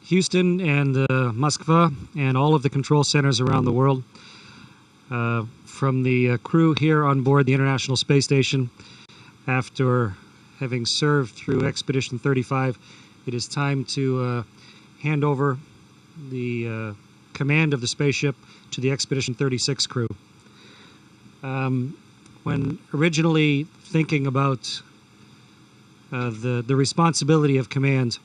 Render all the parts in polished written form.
Houston and Moscow and all of the control centers around the world. From the crew here on board the International Space Station, after having served through Expedition 35, it is time to hand over the command of the spaceship to the Expedition 36 crew. When originally thinking about the responsibility of command,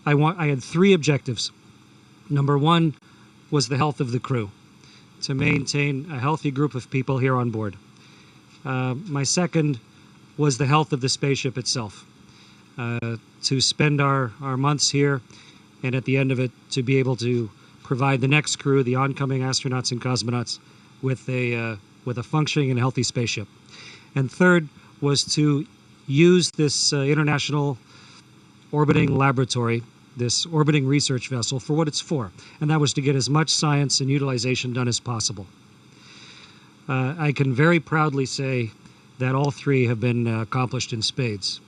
I had three objectives. Number one was the health of the crew, to maintain a healthy group of people here on board. My second was the health of the spaceship itself, to spend our months here, and at the end of it, to be able to provide the next crew, the oncoming astronauts and cosmonauts, with a functioning and healthy spaceship. And third was to use this international orbiting laboratory, this orbiting research vessel, for what it's for, and that was to get as much science and utilization done as possible. I can very proudly say that all three have been accomplished in spades.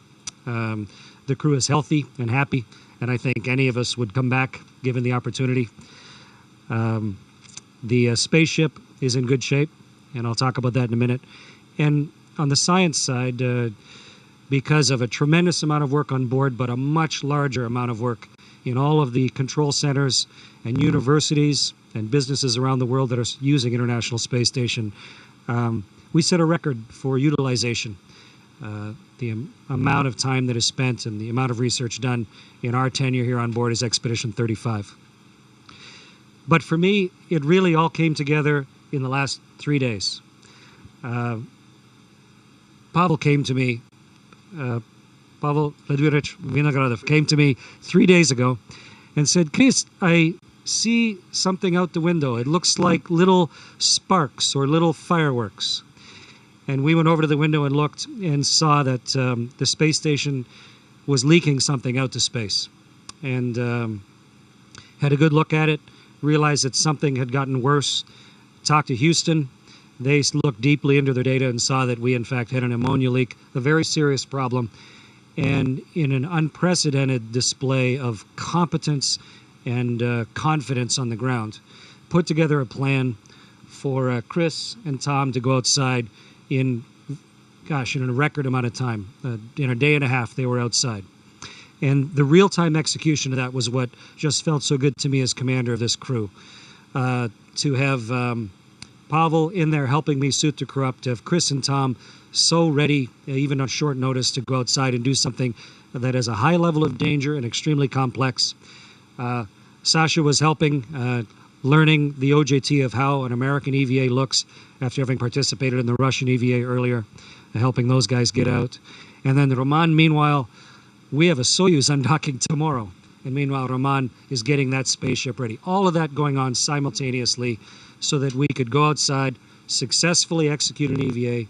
The crew is healthy and happy, and I think any of us would come back given the opportunity. The spaceship is in good shape, and I'll talk about that in a minute. And on the science side, because of a tremendous amount of work on board, but a much larger amount of work in all of the control centers and universities and businesses around the world that are using International Space Station, we set a record for utilization. The amount of time that is spent and the amount of research done in our tenure here on board is Expedition 35. But for me, it really all came together in the last 3 days. Pavel came to me, Pavel Vinogradov came to me 3 days ago and said, "Chris, I see something out the window. It looks like little sparks or little fireworks." And we went over to the window and looked and saw that the space station was leaking something out to space. And had a good look at it, realized that something had gotten worse, talked to Houston. They looked deeply into their data and saw that we, in fact, had an ammonia leak, a very serious problem. And in an unprecedented display of competence and confidence on the ground, put together a plan for Chris and Tom to go outside in a record amount of time. In a day and a half, they were outside. And the real-time execution of that was what just felt so good to me as commander of this crew. To have Pavel in there helping me suit the crew up, to have Chris and Tom so ready, even on short notice, to go outside and do something that has a high level of danger and extremely complex. Sasha was helping, learning the OJT of how an American EVA looks after having participated in the Russian EVA earlier, helping those guys get out. And then Roman, meanwhile, we have a Soyuz undocking tomorrow. And meanwhile, Roman is getting that spaceship ready. All of that going on simultaneously so that we could go outside, successfully execute an EVA,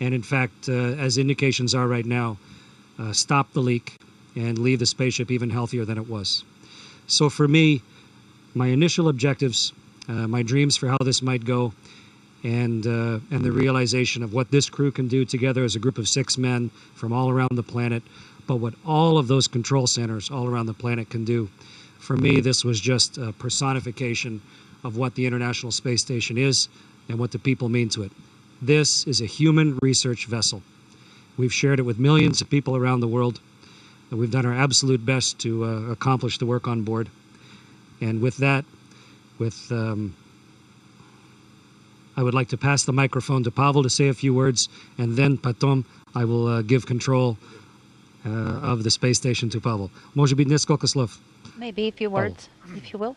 and in fact, as indications are right now, stop the leak and leave the spaceship even healthier than it was. So for me, my initial objectives, my dreams for how this might go, and the realization of what this crew can do together as a group of 6 men from all around the planet, but what all of those control centers all around the planet can do. For me, this was just a personification of what the International Space Station is and what the people mean to it. This is a human research vessel. We've shared it with millions of people around the world, and we've done our absolute best to accomplish the work on board. And with that, I would like to pass the microphone to Pavel to say a few words, and then, потом, I will give control of the space station to Pavel. Может быть, несколько слов. Maybe a few words, if you will.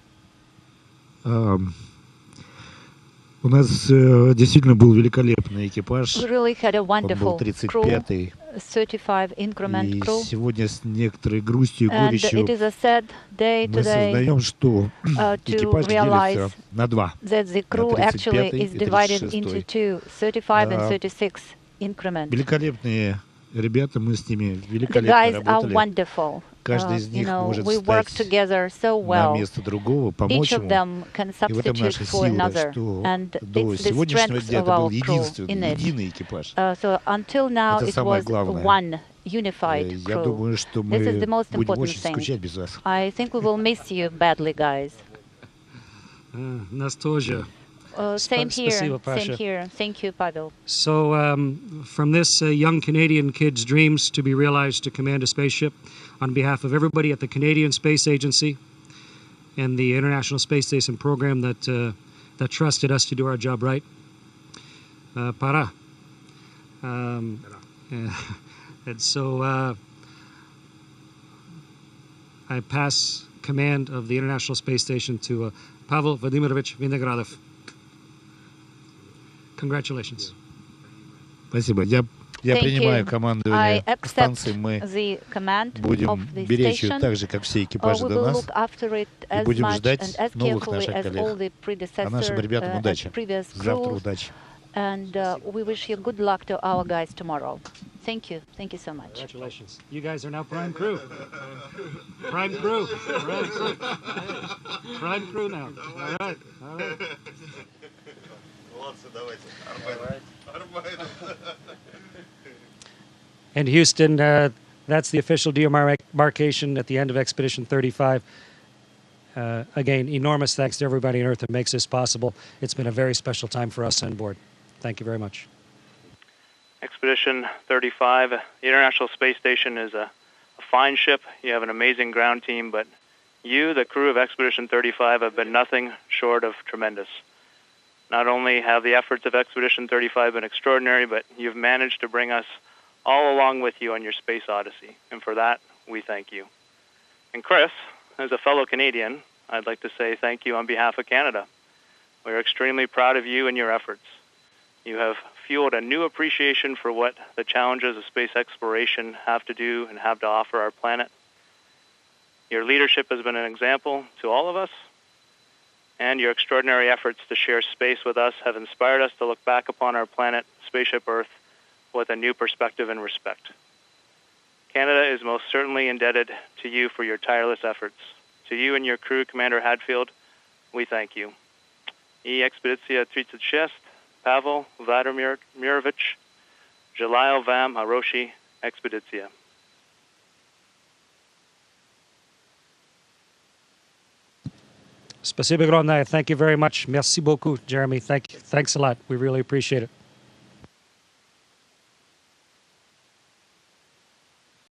У нас действительно был великолепный экипаж. We really had a wonderful Он был 35-й. 35 increment И crew. сегодня с некоторой грустью и And горечью it is a sad day мы today сознаем, что to экипаж realize делится на два. that the crew На actually 35-й is и divided 36-й. into two, 35 and 36 increment. Великолепные ребята, мы с ними The великолепно guys are работали. wonderful. Каждый из них может We work встать together so на well. место другого, Each помочь of ему. them can И в этом substitute наша for сила, another. что And до it's the сегодняшнего strength дня of это был our crew in единственный, it. единый экипаж. So until now Это it самое was главное. one unified Я crew. думаю, что This is мы the most будем important очень thing. скучать без вас. I think we will miss you badly, guys. Нас тоже. Same here. Спасибо, Pasha. Same here. Thank you, Pavel. So, from this young Canadian kid's dreams to be realized to command a spaceship, on behalf of everybody at the Canadian Space Agency and the International Space Station program that trusted us to do our job right, para. And so I pass command of the International Space Station to Pavel Vinogradov. Congratulations. Спасибо. Я Thank принимаю you. I командование accept станции. Мы the command будем of the беречь ее station. так же, как все экипажи We до will нас. look after it as будем much ждать and as новых carefully наших as all коллег. the А нашим ребятам predecessor удачи. and previous Завтра crews. удачи. And we wish you good luck to our guys tomorrow. Thank you. Thank you so much. Congratulations. You guys are now prime crew. Prime crew. Prime crew. Prime crew now. All right. All right. And Houston, that's the official demarcation at the end of Expedition 35. Again, enormous thanks to everybody on Earth that makes this possible. It's been a very special time for us on board. Thank you very much. Expedition 35, the International Space Station is a fine ship. You have an amazing ground team, but you, the crew of Expedition 35, have been nothing short of tremendous. Not only have the efforts of Expedition 35 been extraordinary, but you've managed to bring us all along with you on your space odyssey, and for that, we thank you. And Chris, as a fellow Canadian, I'd like to say thank you on behalf of Canada. We're extremely proud of you and your efforts. You have fueled a new appreciation for what the challenges of space exploration have to do and have to offer our planet. Your leadership has been an example to all of us, and your extraordinary efforts to share space with us have inspired us to look back upon our planet, Spaceship Earth, with a new perspective and respect. Canada is most certainly indebted to you for your tireless efforts. To you and your crew, Commander Hadfield, we thank you. I Expedicja 36, Pavel Vinogradov, Желаю вам хорошей экспедиции. Спасибо огромное. Thank you very much. Merci beaucoup, Jeremy. Thanks a lot. We really appreciate it.